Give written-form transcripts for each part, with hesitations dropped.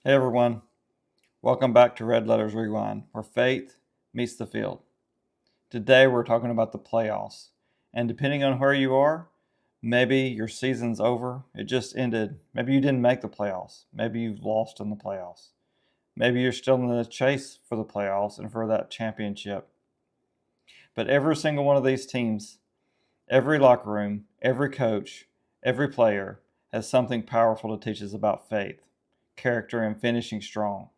Hey everyone, welcome back to Red Letters Rewind, where faith meets the field. Today we're talking about the playoffs, and depending on where you are, maybe your season's over, it just ended. Maybe you didn't make the playoffs. Maybe you've lost in the playoffs. Maybe you're still in the chase for the playoffs and for that championship. But every single one of these teams, every locker room, every coach, every player has something powerful to teach us about faith, character, and finishing strong.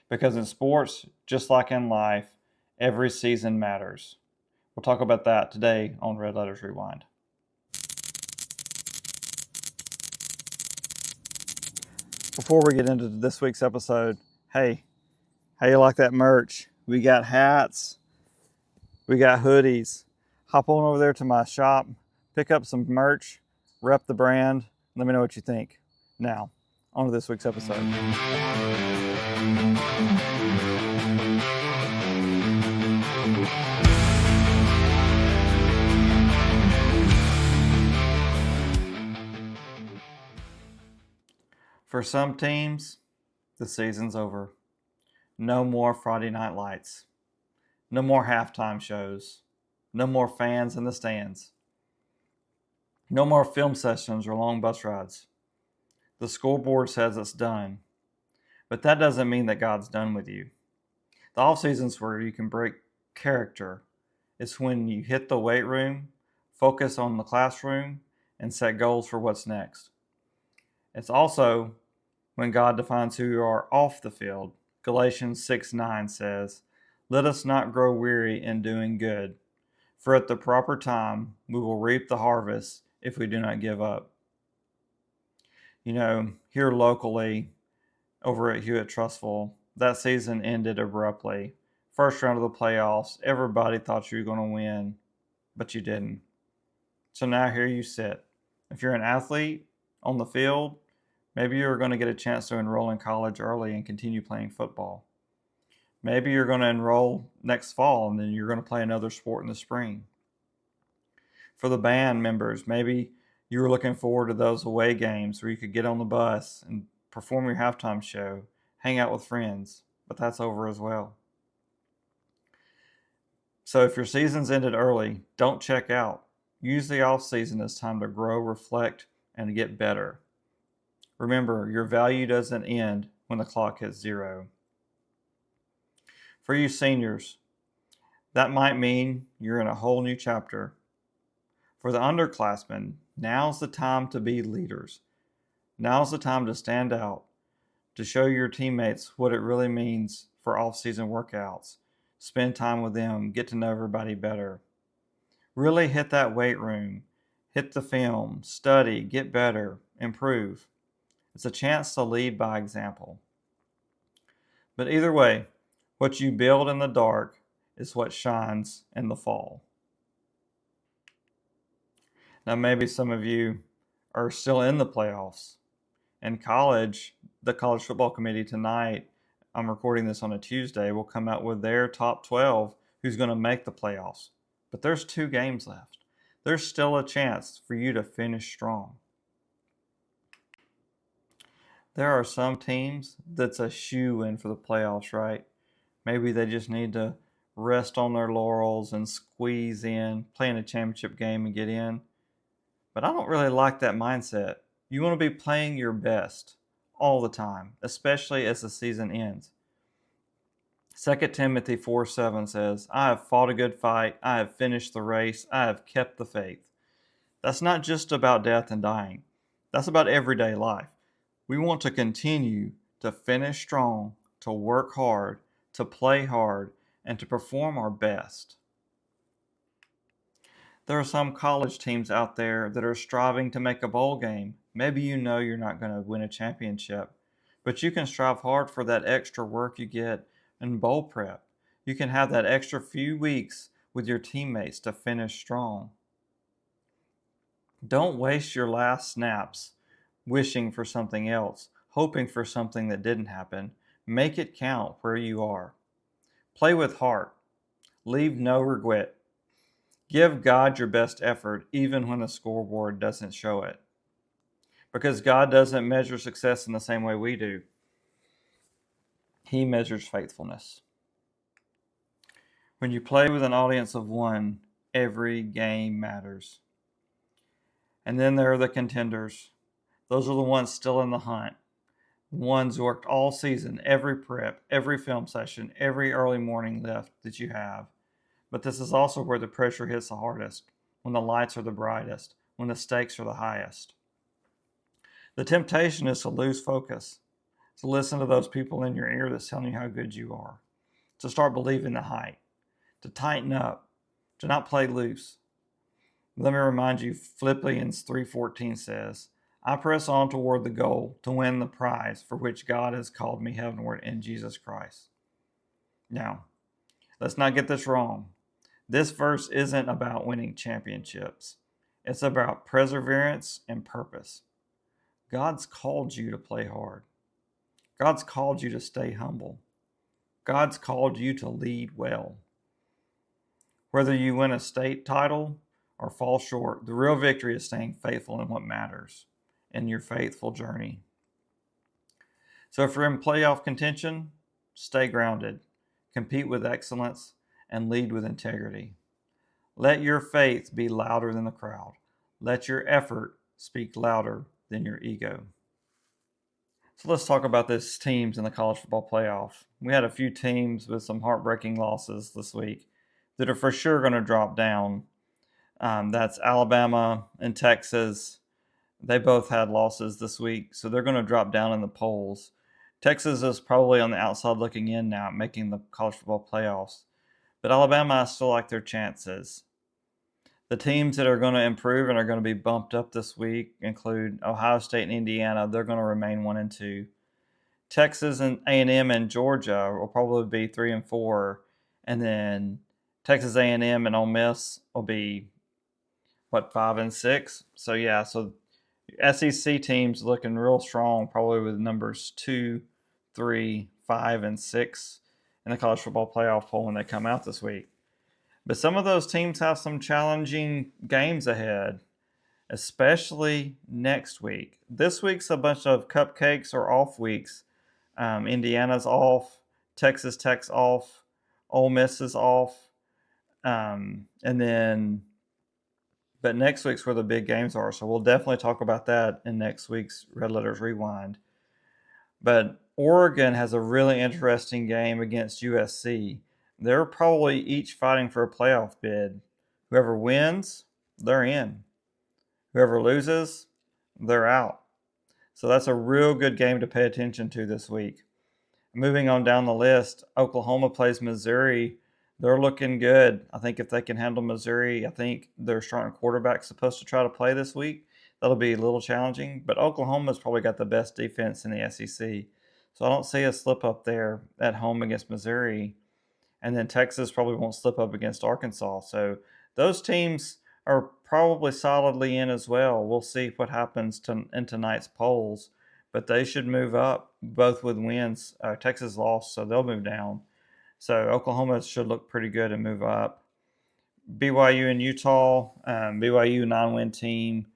Because in sports, just like in life, every season matters. We'll talk about that today on Red Letters Rewind. Before we get into this week's episode, hey, how you like that merch? We got hats, we got hoodies. Hop on over there to my shop, pick up some merch, rep the brand. Let me know what you think. Now, on to this week's episode. For some teams, the season's over. No more Friday night lights. No more halftime shows. No more fans in the stands. No more film sessions or long bus rides. The scoreboard says it's done. But that doesn't mean that God's done with you. The off season's where you can break character. It's when you hit the weight room, focus on the classroom, and set goals for what's next. It's also when God defines who you are off the field. Galatians 6:9 says, "Let us not grow weary in doing good, for at the proper time we will reap the harvest if we do not give up." You know, here locally, over at Hewitt Trustful, that season ended abruptly. First round of the playoffs, everybody thought you were going to win, but you didn't. So now here you sit. If you're an athlete on the field, maybe you're going to get a chance to enroll in college early and continue playing football. Maybe you're going to enroll next fall and then you're going to play another sport in the spring. For the band members, maybe you were looking forward to those away games where you could get on the bus and perform your halftime show, hang out with friends, but that's over as well. So if your season's ended early, don't check out. Use the off season as time to grow, reflect, and get better. Remember, your value doesn't end when the clock hits zero. For you seniors, that might mean you're in a whole new chapter. For the underclassmen, now's the time to be leaders. Now's the time to stand out, to show your teammates what it really means for off-season workouts. Spend time with them, get to know everybody better. Really hit that weight room, hit the film, study, get better, improve. It's a chance to lead by example. But either way, what you build in the dark is what shines in the fall. Now, maybe some of you are still in the playoffs. In college, the college football committee tonight, I'm recording this on a Tuesday, will come out with their top 12 who's going to make the playoffs. But there's 2 games left. There's still a chance for you to finish strong. There are some teams that's a shoe-in for the playoffs, right? Maybe they just need to rest on their laurels and squeeze in, play in a championship game and get in. But I don't really like that mindset. You want to be playing your best all the time, especially as the season ends. 2 Timothy 4:7 says, "I have fought a good fight, I have finished the race, I have kept the faith." That's not just about death and dying. That's about everyday life. We want to continue to finish strong, to work hard, to play hard, and to perform our best. There are some college teams out there that are striving to make a bowl game. Maybe you know you're not going to win a championship, but you can strive hard for that extra work you get in bowl prep. You can have that extra few weeks with your teammates to finish strong. Don't waste your last snaps wishing for something else, hoping for something that didn't happen. Make it count where you are. Play with heart. Leave no regret. Give God your best effort even when the scoreboard doesn't show it. Because God doesn't measure success in the same way we do. He measures faithfulness. When you play with an audience of one, every game matters. And then there are the contenders. Those are the ones still in the hunt. The ones who worked all season, every prep, every film session, every early morning lift that you have. But this is also where the pressure hits the hardest, when the lights are the brightest, when the stakes are the highest. The temptation is to lose focus, to listen to those people in your ear that's telling you how good you are, to start believing the hype, to tighten up, to not play loose. Let me remind you, Philippians 3:14 says, I press on toward the goal to win the prize for which God has called me heavenward in Jesus Christ. Now, let's not get this wrong. This verse isn't about winning championships. It's about perseverance and purpose. God's called you to play hard. God's called you to stay humble. God's called you to lead well. Whether you win a state title or fall short, the real victory is staying faithful in what matters in your faithful journey. So if you're in playoff contention, stay grounded, compete with excellence, and lead with integrity. Let your faith be louder than the crowd. Let your effort speak louder than your ego. So let's talk about these teams in the college football playoff. We had a few teams with some heartbreaking losses this week that are for sure going to drop down. That's Alabama and Texas. They both had losses this week, so they're going to drop down in the polls. Texas is probably on the outside looking in now, making the college football playoffs. But Alabama, I still like their chances. The teams that are going to improve and are going to be bumped up this week include Ohio State and Indiana. They're going to remain 1 and 2. Texas and A&M and Georgia will probably be 3 and 4, and then Texas A&M and Ole Miss will be 5 and 6. So yeah, so SEC teams looking real strong, probably with numbers 2, 3, 5, and 6 in the college football playoff poll when they come out this week. But some of those teams have some challenging games ahead, especially next week. This week's a bunch of cupcakes or off weeks. Indiana's off, Texas Tech's off, Ole Miss is off, but next week's where the big games are. So we'll definitely talk about that in next week's Red Letters Rewind. But Oregon has a really interesting game against USC. They're probably each fighting for a playoff bid. Whoever wins, they're in. Whoever loses, they're out. So that's a real good game to pay attention to this week. Moving on down the list, Oklahoma plays Missouri. They're looking good. I think if they can handle Missouri, I think their starting quarterback's supposed to try to play this week. That'll be a little challenging, but Oklahoma's probably got the best defense in the SEC. So I don't see a slip up there at home against Missouri. And then Texas probably won't slip up against Arkansas. So those teams are probably solidly in as well. We'll see what happens in tonight's polls, but they should move up both with wins. Texas lost, so they'll move down. So Oklahoma should look pretty good and move up. BYU and Utah, BYU 9-win team.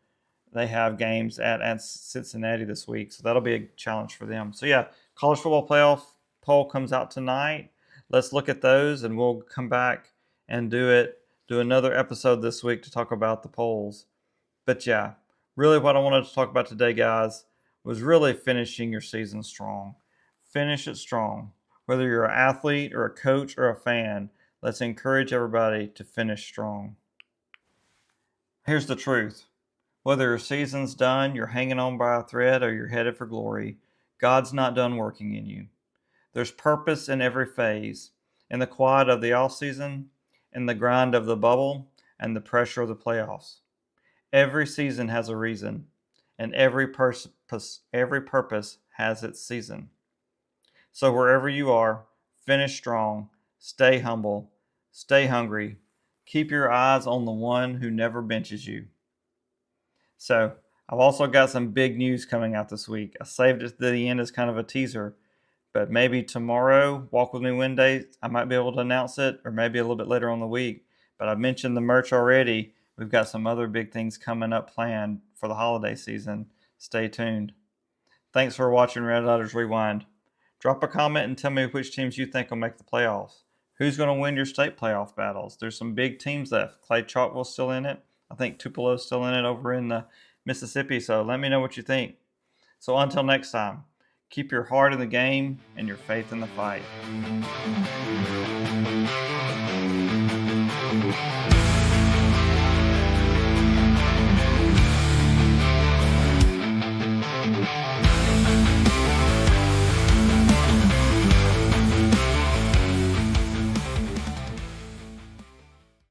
They have games at Cincinnati this week, so that'll be a challenge for them. So yeah, college football playoff poll comes out tonight. Let's look at those, and we'll come back and do another episode this week to talk about the polls. But yeah, really what I wanted to talk about today, guys, was really finishing your season strong. Finish it strong. Whether you're an athlete or a coach or a fan, let's encourage everybody to finish strong. Here's the truth. Whether your season's done, you're hanging on by a thread, or you're headed for glory, God's not done working in you. There's purpose in every phase, in the quiet of the off season, in the grind of the bubble, and the pressure of the playoffs. Every season has a reason, and every purpose has its season. So wherever you are, finish strong, stay humble, stay hungry, keep your eyes on the one who never benches you. So I've also got some big news coming out this week. I saved it to the end as kind of a teaser, but maybe tomorrow, Walk With Me Wednesday, I might be able to announce it, or maybe a little bit later on the week. But I've mentioned the merch already. We've got some other big things coming up planned for the holiday season. Stay tuned. Thanks for watching Red Letters Rewind. Drop a comment and tell me which teams you think will make the playoffs. Who's going to win your state playoff battles? There's some big teams left. Clay Chalkville's still in it. I think Tupelo's still in it over in Mississippi. So let me know what you think. So until next time, keep your heart in the game and your faith in the fight.